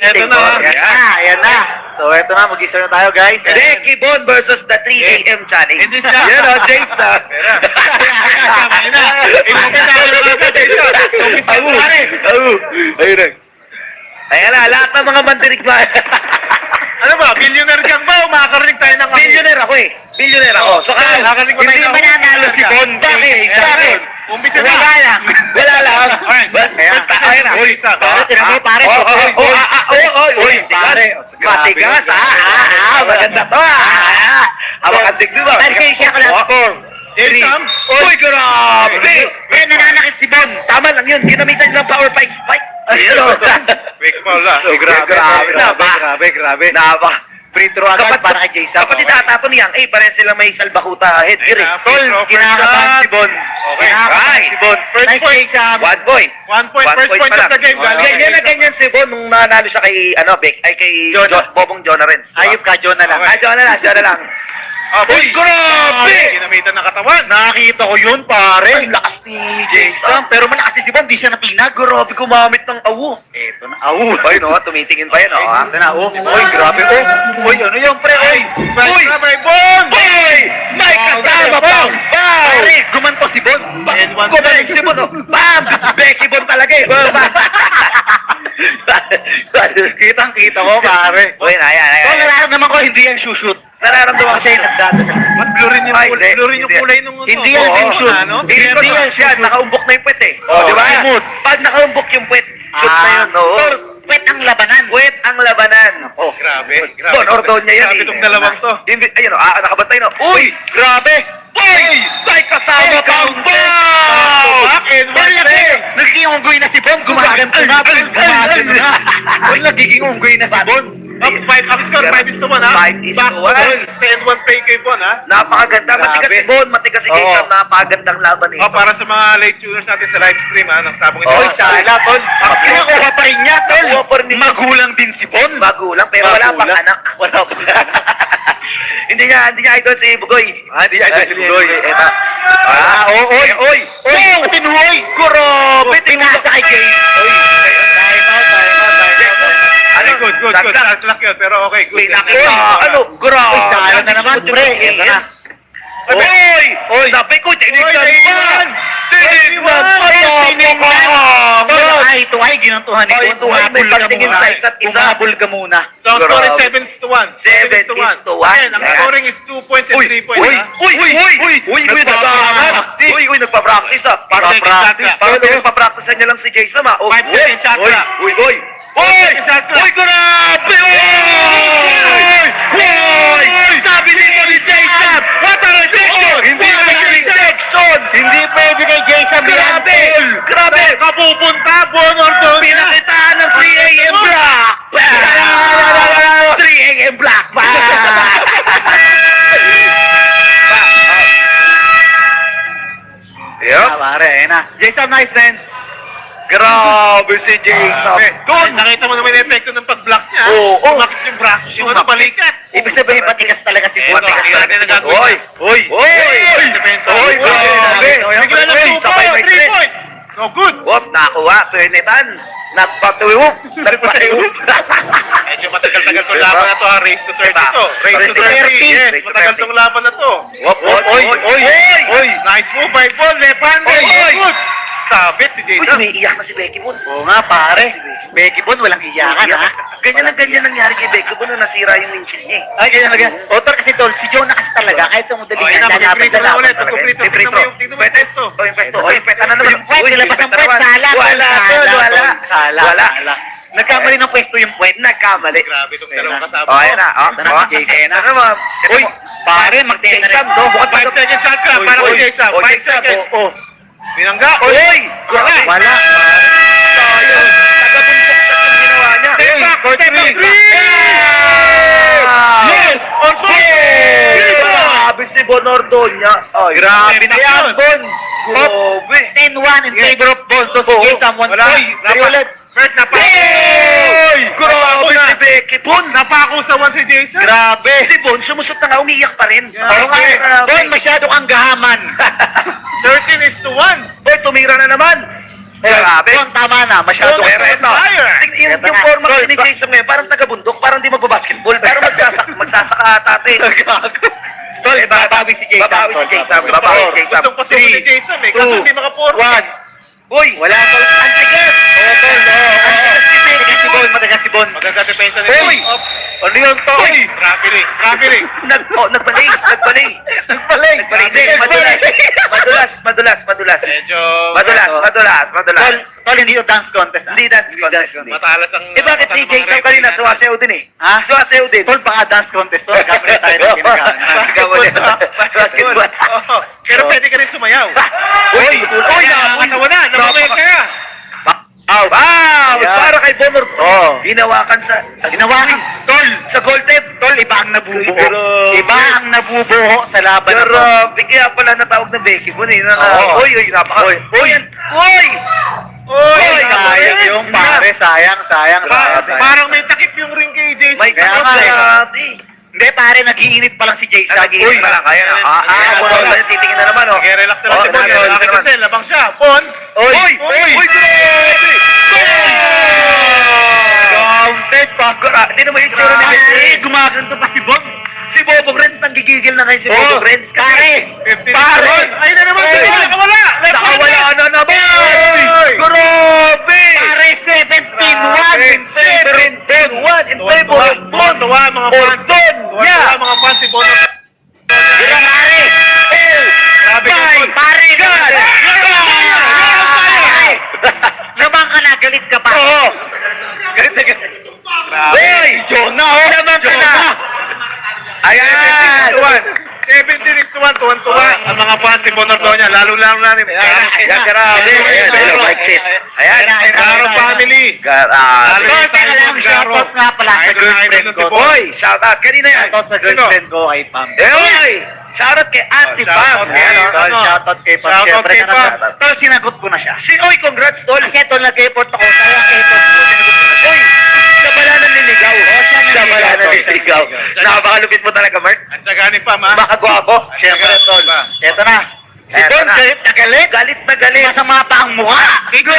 Eto na. Ayan na. So, eto na. Mag-isa na tayo, guys. Becky Bon versus the 3 AM challenge. Hindi siya. Yan o, James. Ayun na. Ipumpisa ko na ka, Jason. Ipumpisa ko na rin. Ayun na. Ayan na, lahat ng mga mandirigma. Ano ba? Billionaire gang ba o makakarinig tayo ng Billionaire ako eh. Billionaire ako. So, kaya, Nakakarinig ko tayo Hindi ng mananalo si Bon. Bakit? Bakit? Umpisa na. Wala lang. Wala lang. Alright. First time. Ayun na. Uy, isa. Pare, tinan mo, pare. Uy, pare. matigas. Maganda to. Hawakandig di ba? Pansensya ka lang. Jason. Uy, grabe. Eh, nananakit si Bon. Tama lang yun. Ginamitan ng power spike. Fake foul lang. Grabe. Naba. Free throw agad para kay Jason. Kapatid tatapon niyang, pareho sila may salbakuta headgear eh. Ayun na, Tol, free throw, kinakabahan first si Bon. Okay. Kinakabahan Right. si Bon. First Nice point. Jason. 1 point. 1 point. First point of the game. Ganyan na ganyan si Bon nung nanalo siya kay, kay Jonah. Bobong Jonarens. Ayop ka, John na lang. Jonah lang. Uy, grabe! Ginamitan ng katawan. Nakakita ko yun, pare. Ang lakas ni Jason. Pero malakas din si Bon, di siya natinag. Grabe gumamit ng awo. Eto na. Au. Ay no, tumitingin pa yan oh. Ito na, oh. Uy, grabe, oh. Uy, ano yung pre, oy. Uy! By Bon! Uy! May kasama pang foul! Pare, gumanto si Bon. And one Kumalik si Bon, oh. Bam! Becky Bon talaga eh. Kitang-kita ko, pare. Uy, ayan. Kung nararamdaman ko, hindi yan shoot. Nararamdaman Kasi nagdadasal. Mas blue rin yung Ay, kulay. hindi. Blue rin yung Hindi. kulay nung Hindi yan Oo, yung shoot. ano? Hindi Hindi yan yan siya, shoot. nakaumbok na yung puwet eh. Oh, Di ba? smooth. Pag nakaumbok yung puwet, shoot na yun. Oo. Tol, wet ang labanan. Puwet ang labanan. Oh. Grabe. Bon, Ordoña yan Grabe eh. itong dalawang to. Ayun, nakabantay na. Uy! Grabe. Uy! May kasama pang foul! Back and Tol, nagiging unggoy na si Bon. Gumaganto na. Gumaganto na. Tol, nagiging unggoy na si Bon. Up 5 score, 5 is to 1 ha? 5 is to Back 1. 10-1 pay kay Bon ha? Napakaganda. Matigas si Bon, matigas si Jason. Napakagandang laban eh. Para sa mga late tuners natin sa live stream ha, ng sabong ito. Oh, Uy, sala, Tol. Ang kinukuha pa rin niya, Tol. Nakuha pa rin niya. Magulang din si Bon. Magulang, pero wala pang Magulang. anak. Wala pang anak. Hindi niya idol si Bugoy. Hindi niya idol si Bugoy. Eto. Oy. Tinuhoy. Grabe. Pinasa kay Jace. Ano, good. Shot clock yun, pero okay, good. Pinakita. Grabe. Uy, sala na naman, pre. Eto na. Oy! Sabi ko, tinignan pa! Tinignan pa! Tol, ay, ito ay ginantuhan ni Ay, Bon. ito ay may pagtingin sa isa't isa. Umabol ka muna. So, ang score is Grabe. 7 to 1. 7 to 1. Yan, ang scoring is 2 points and 3 points ha? Uy, nagpa-practice ah. Nagpa-practice. Parang nagpa-practice niya lang si Jason ah. 5 second shot clock. Uy! Grabe! Uy! Sabi nito ni Jason! What a rejection! Hindi What a pwede. rejection! Hindi pwede kay Jason Grabe! Bianco. Grabe! Kapupunta, Bon Ordoña! Pinakitaan ng 3 AM block! 3 AM block pa! Yup. Pare, ayun na. Jason, nice man. Grabe si Jason. Doon! Nakita mo naman yung epekto ng pag-block niya. Oo. Sumakit yung braso siya. Ano, balikat. Ibig sabihin, patikas talaga si Bon. Eto, Patikas yan talaga ang si Bon. nagagawin. Oy! Oy! Grabe! Bigla ng 2 Sabay may 3 tres. points. No good. Wop, nakuha. Tuwinitan. Nagpatuwop. Nagpatuwop. Medyo matagal-tagal tong laban na to ha. Race to 30 to. Race to 30. Yes, Race to matagal 30. tong laban na to. Wop, oy! Nice move by Bon. Left-handed. Oy! Good. Sabit si Uy, Jason. umiiyak na si Becky Bon. Oo nga, pare. Becky Bon, walang iyakan, ha? Ganyan nangyari kay Becky Bon nung nasira yung windshield niya eh. Ay, ganyan talaga. Otor kasi, Tol, si John na kasi talaga. Kahit sa Oh, madaling yan na, lalaban mag-free throw na ulit. talaga. Mag-free throw. Free Tignan mo throw. yung pwesto. Oh, yung pwesto. Oh, yung pwesto na naman. Yung puwet, Uy, nilabas ang pwesto puwet. naman. Sala, Tol, Wala, sala, Tol, wala. Tol. Sala, Wala. sala. Nagkamali ng pwesto yung puwet. Nagkamali. Grabe itong dalawang kasama. Oh, ayan na. Oh, Ito na si Jason. Ano mo? Uy, pare, magtingin na rin. Jason, bukat pa 5 seconds shot clock para kay Jason. 5 seconds. Oo. Binangga. Uy! Wala. Wala. Sayang. Tagabuntok sa itong ginawa niya. Step back. for Step back. three. 3. Yes. On Grabe si Bon Ordoña. Ay, Grabe na yan, Bon. Grabe. 10-1 in favor of Bon. So, si Jason, 1 Wala. point. Three ulit. Bert, napako. Oy! Grabe na. si Becky Bon. Napako sa 1 si Jason. Grabe. Si Bon, sumusot na nga, umiiyak pa rin. Oo nga, Grabe. Bon, masyado kang gahaman. 13 is to 1. Boy, tumira na naman. Grabe. Bon, tama na. Masyado. Pero ito, yung Ito na. forma kasi ni Tol, Jason ngayon, parang taga-bundok, parang di magbabasketball, pero magsasaka ata ate. Tol, babawi si Jason. Babawi si Tol, Jason. babawi. Babawi si Jason. Gustong pasukin ni Jason eh. Kaso hindi makaporma. 1. Uy, Wala tol. antigas! Oo, tol. Antigas si Becky. Matagas si Bon. Matagas si Bon. Magkakadepensa ni Uy! Ano yun, tol? Uy! Traveling. Nagbalay. Nagpaling. Hindi, madulas. Medyo... Madulas. Tol, hindi yung dance contest. Hindi dance contest. Matalas ang... Eh bakit si Jason kanina sumasayaw din eh? Ha? Sumasayaw din. Tol, baka dance contest. Tol, kapre tayo ng ginagawa. Basketball. Oo. Pero pwede ka rin sumayaw. Uy, Nakakatawa na. Namamesa ka. Wow! Ayan. Para kay Bonor. Oo. Hinawakan sa... Ginawakan. Tol, Sa goal tape. tol, iba ang nabubuo. Pero- Iba ang nabubuo sa laban na Pero, to. kaya pala natawag ng Becky Bon eh. Oo. Uy, napaka... Uy. Uy! Uy, Uy, sayang yung pare. Sayang. Parang may takip yung ring kay Jason. May Kaya takot nga eh. grabe. Hindi, pare, nag-iinit pa lang si Jason. Uy, pa lang. Kaya na. Bonor, titingin na naman oh. Relax na lang Oh, si Bon. relax na naman. Nakakita labang siya. Bon. Uy! Grabe! Counted pa. Hindi naman yung tsura ni Pare, Becky. gumaganto pa si Bon. Si Bobong Renz, nanggigigil na ngayon si Bobong Renz. Pare, 15 pare. Ayun na naman. Sige, nakawala. Nakawala na naman! Uy! Grabe! Pare, 17-1. 17-1 in favor of Bon. Tuwa mga fans. Ordon! Tuwa Yeah! mga fans si Bon. Pero pare, Grabe ka, My Bon. pare, God! pare. Lamang ka na, galit ka pa. Oo! Galit na galit. Uy! Jonah, oh. Laban ka na! Ayan! 17-1, tuwan-tuwa ang mga fans si Bon Ordoña, lalo-lalo na rin. Ayan, grabe! Ayan, ayun, mic test. Ayan! Garo family. Grabe! Tol, teka lang, shoutout nga pala sa girlfriend ko. Uy! Shout out! Kanina yan! Shoutout sa girlfriend ko kay Pam. Uy! Shout out kay Ate Shout Pam! out kay Ayan, Ate oh. Tol, shoutout kay Pam. Shoutout Siyempre, kay Pam. Tol, sinagot ko na siya. Uy, congrats, Tol! Kasi tol, nag-effort ako. Sayang effort ko. Sinagot ko na siya. Uy! Sa bala ng niligaw! siya Sa naliligaw. bala ng niligaw! Nakabakalupit mo talaga, Mark! Ang tsaga ni Pam, ha? Makagwapo! Siyempre, tol. Eto na. Si Eto Don, na. galit na galit. Galit na galit! Masama pa ang mukha. Tingnan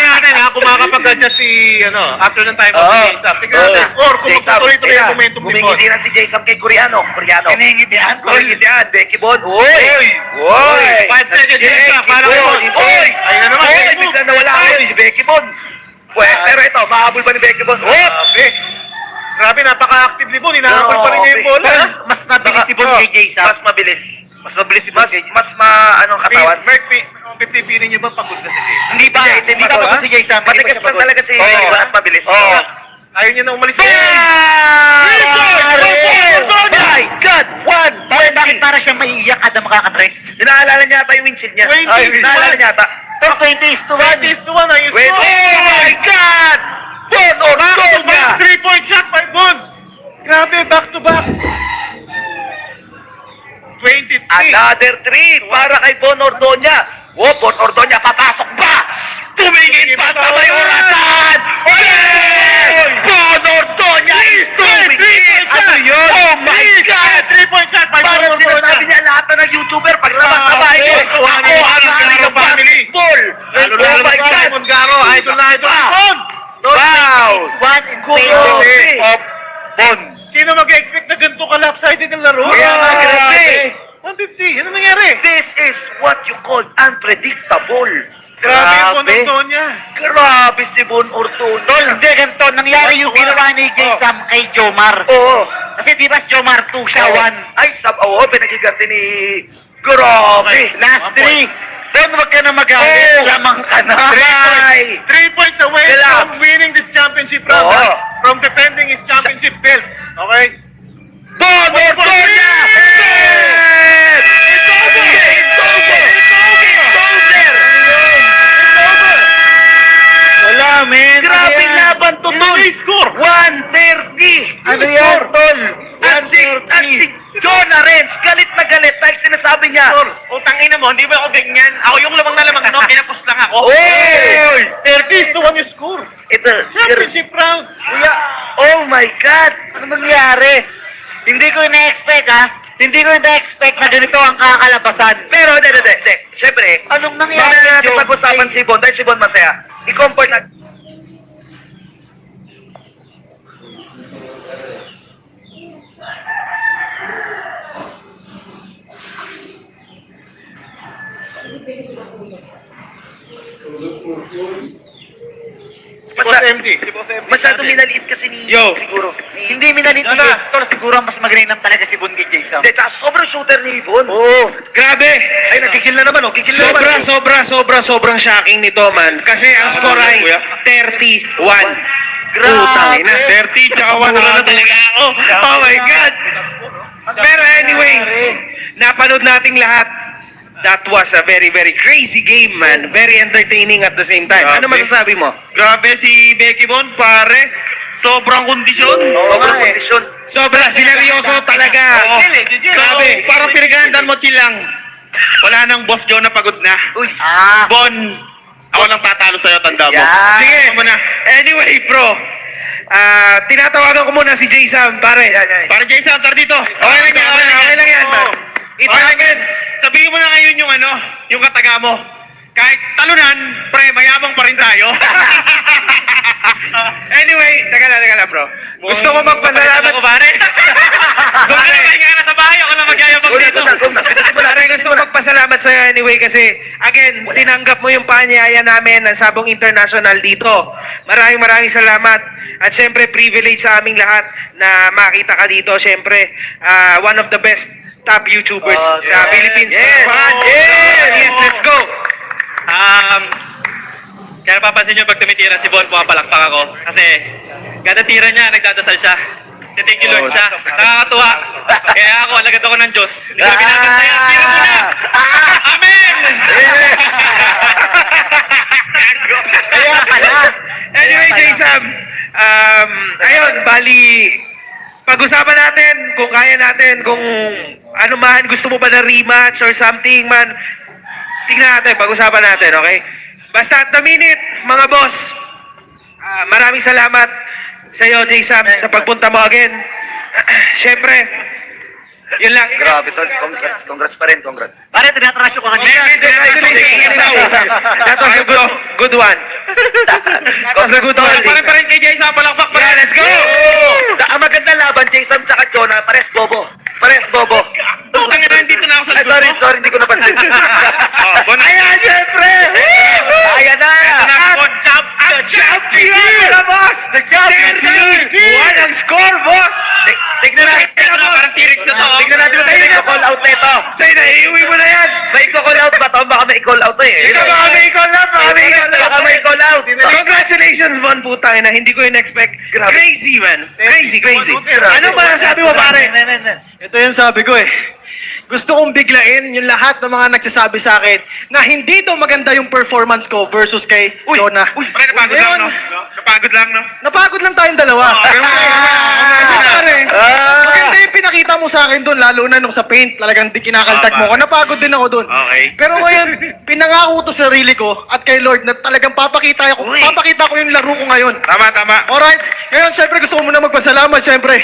natin ha, kung makakapag-adjust si, after ng time Oo. of si Jason. Tingnan natin. Or kung Jason, magpatuloy-tuloy ang teka, momentum ni Bon. Bumingiti na si Jason kay Koreano. Piningitihan, tol. Bumingitihan, Becky Bon. Uy! Uy! Uy! 5 seconds, Becky Jason, para kay Bon. Uy! Ayun na naman. Uy! Bigla nawala kayo si Becky Bon. Pero ito, mahabol ba ni Becky Bon? Grabe, napaka-active ni Bon. Hinahabol pa rin niya yung bola. Tol, mas mabilis si Bon kay Jason. Mas mabilis. Mas mabilis si Bon Mas, kay mas anong katawan? Merk, 50 feeling niyo ba pagod na si Jason? Hindi pa. Hindi pa pagod si Jason. Hindi pa Matigas siya lang pagod. talaga si Oo. Ivan at mabilis. Oo. Ayaw niya na umalis. My God! Bakit para siya maiiyak kada makakatres? Inaalala niya ata yung windshield niya. 20 Ay, inaalala niya ata. Tol, 20-1. 20-1, ayos Wait. mo. Oh my God! Bon Ordoña! 3-point shot by Bon. Grabe, back-to-back. 23. Another 3 para kay Bon Ordoña. Oh, Bon Ordoña, papasok ba? Tumingin pa sa may orasan! Yes! Bon Ordoña is tumingin! Ano yun? Oh my God! 3-point shot by Bon Parang Ordoña. sinasabi niya lahat na ng YouTuber pag sabay mo. Grabe. Ako ang hari ng Family. basketball! Lalo-lalo Oh my si God! Raymond Garo, idol na idol ni Bon. Wow! 6-1 in Grabe. favor of Bon. Sino mag-expect na ganito ka-lopsided ng laro? Kaya nga, grabe. 150. Ano nangyari? This is what you call unpredictable. Grabe, Bon Ordoña. Grabe si Bon Ordoña. Tol, hindi ganito. Nangyari yung ginawa ni Jason kay Jomar. Oo. Kasi di ba si Jomar 2 siya 1? Ay, oo, pinagiganti ni... Grabe. Last 3. Don, wag ka na magalit. Oh. Lamang ka na. Ay. 3 points away Relax. from winning this championship round. Oo. ha? From defending his championship belt. Okay? Bon Ordoña! Yes! It's over! It's over! It's over! Wala, men. Grabe laban to, Ano Tol! yung score? 130! Ano yan, Tol? At si Jonah Renz, galit na galit dahil sinasabi niya, Utang ina mo, hindi ba ako ganyan? Ako yung lamang na lamang, no? Kinapos lang ako. Oy! 30-1 yung score. Ito, Championship round. Kuya, oh my God! Ano nangyari? Hindi ko ina-expect, ha? Hindi ko na-expect na ganito ang kakalabasan. Pero, hindi. Siyempre, Anong hindi nangyari? na natin pag-usapan si Bon dahil si Bon masaya. I-comfort na. Boss MG, si Boss MG. Masyado minaliit kasi ni Yo. siguro. Hindi minalit ni Jason. Tol, siguro mas magaling talaga si Bon kay Jason. Hindi, tsaka sobrang shooter ni Bon. Oo. Grabe! Ay, nagkikil na naman, oh. Kikil na naman. Sobrang shocking nito, man. Kasi ang score ay 31. Grabe. 30 tsaka 1 na talaga ako. Oh my God! Pero anyway, napanood nating lahat. That was a very, very crazy game, man. Very entertaining at the same time. Ano masasabi mo? Grabe si Becky Bon, pare. Sobrang kondisyon. Sobrang kondisyon. Sobra, sineryoso talaga. Grabe, parang pinaghandaan mo chilang. Wala nang boss Joe na pagod na. Uy. Bon, ako lang tatalo sa'yo, tanda mo. Yeah. Sige, Ako muna. anyway, bro. Tinatawagan ko muna si Jay Sam, pare. Para Jason, tar dito. Okay lang yan, okay lang yan, man. It Okay lang yan. happens. Sabihin mo na ngayon yung yung kataga mo. Kahit talunan, pre, mayabang pa rin tayo. Anyway, teka lang, bro. Gusto ko magpasalamat ko, pare. Doon ka na, pahinga ka na sa bahay. Ako lang magyayabang dito. Pare, gusto ko magpasalamat sa'yo anyway kasi, again, tinanggap mo yung paanyaya namin ng Sabong International dito. Maraming salamat. At syempre, privilege sa aming lahat na makita ka dito. Syempre, one of the best top YouTubers sa Philippines. Yes! Yes, let's go! Kaya papansin nyo pag tumitira si Bon, pumapalakpak ako. Kasi, kada tira niya, nagdadasal siya. Thank you Lord siya. Nakakatuwa. Kaya ako, alagad ako ng Diyos. Hindi ko binabantayan. Tira mo na! Amen! Kaya pala. Anyway, Jay Sam, ayun, bali, pag-usapan natin kung kaya natin, kung ano man, gusto mo ba na rematch or something man, tingnan natin, pag-usapan natin, okay? Basta at the minute, mga boss, maraming salamat sa iyo, Jay Sam, sa pagpunta mo again. Siyempre, yun lang. Grabe, tol. Congrats pa rin, congrats. Pare, tinatrasyo ko kanina. That was a good one. That was a good one. Pa rin kay Jason, palakpak pa rin. Yeah, let's go! Ang maganda laban, Jason tsaka Jonah, pares bobo. Putang ina, nandito na ako sa Ay, likod mo. sorry, hindi ko napansin. Bon, Ayan, syempre! Ayan na! Ito na, Bon, Champion! boss! The champion! 1 ang score, boss! Tignan natin. Ito na, parang T-Rex na to. Tignan natin sa'yo na call out na ito. Sa'yo na, iuwi mo na yan! May call out ba to? Baka may call out to eh. Ikaw, baka may call out! Baka may call out. Congratulations, Von, putang ina. Hindi ko in-expect. Grabe. Crazy, man. Crazy. Grabe. Ano ba sabi mo, pare? Ito yung sabi ko eh. Gusto kong biglain yung lahat ng mga nagsasabi sa akin na hindi daw maganda yung performance ko versus kay Jonah. Pre, napagod lang, no? Napagod lang, no? Napagod lang tayong dalawa. Kasi pare, maganda yung pinakita mo sa akin doon, lalo na nung sa paint, talagang di kinakaltag mo ko. Napagod din ako doon. Okay. Pero ngayon, pinangako to sa sarili ko at kay Lord na talagang papakita ko yung laro ko ngayon. Tama. Alright, ngayon syempre gusto ko muna magpasalamat syempre.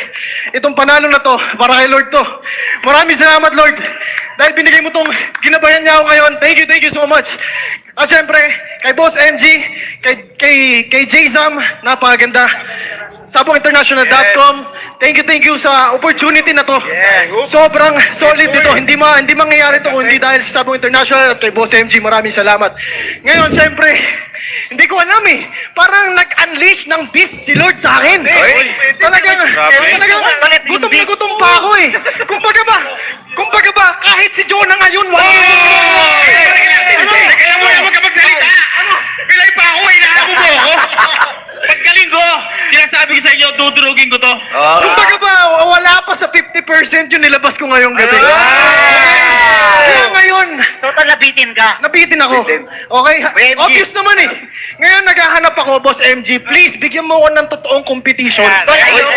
Itong panalo na to, para kay Lord to. Maraming salamat Lord. Dahil binigay mo tong ginabayan niya ako ngayon. Thank you so much. At syempre, kay Boss MG, kay J-Zam, napakaganda. SabongInternational.com. Thank you sa opportunity na to. Sobrang solid dito. Hindi mangyayari to kung hindi dahil sa Sabong International at kay Boss MG. Maraming salamat. Ngayon, syempre, hindi ko alam eh. Parang nag-unleash ng beast si Lord sa akin. Talagang gutom na gutom pa ako eh. Kumbaga ba, kahit si Jonah ngayon, wala Teka lang muna, huwag ka magsalita. Pilay pa ako, inaabo mo ako. Paggaling ko, sinasabi ko sa inyo, dudurugin ko to. Kumbaga ba, wala pa sa 50% yung nilabas ko ngayong gabi. Kaya ngayon, Total nabitin ka. nabitin ako. Okay, MG. obvious naman eh. Ngayon naghahanap ako, Boss MG. Please, bigyan mo ako ng totoong competition. Tol, ayun.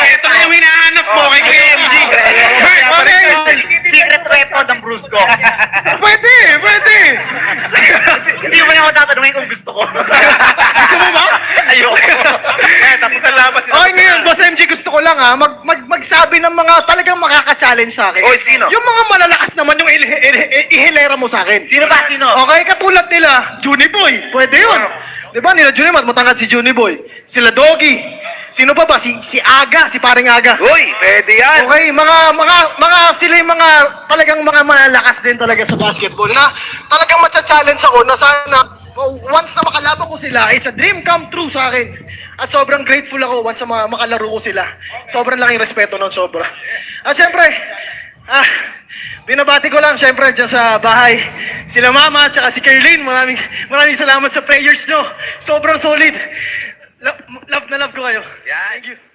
Ito na yung hinahanap mo kay Kuya MG. Okay. Secret weapon ng Bruce ko. Pwede. Hindi mo na ako tatanungin kung gusto ko. Gusto mo ba? Ayoko. Tapos ang labas Okay, ngayon, Boss MG, gusto ko lang ha, sinabi ng mga talagang makaka-challenge sa akin. Oy, sino? Yung mga malalakas naman yung ihilera mo sa akin. Sino ba? Sino? Okay, katulad nila, Juni Boy. Pwede yun. Di ba nila Juni, matangkad si Juni Boy. Sila Doggy. Sino pa ba? Si Aga, si paring Aga. Uy, pwede yan. Okay, mga sila yung mga talagang mga malalakas din talaga sa basketball na talagang matcha-challenge ako na sana once na makalaban ko sila, it's a dream come true sa akin. At sobrang grateful ako once na makalaro ko sila. Sobrang laking respeto nun, sobra. At syempre, binabati ko lang syempre dyan sa bahay. Sila Mama at saka si Kerlin, maraming salamat sa prayers nyo. Sobrang solid. Love na love ko kayo. Yan. Thank you.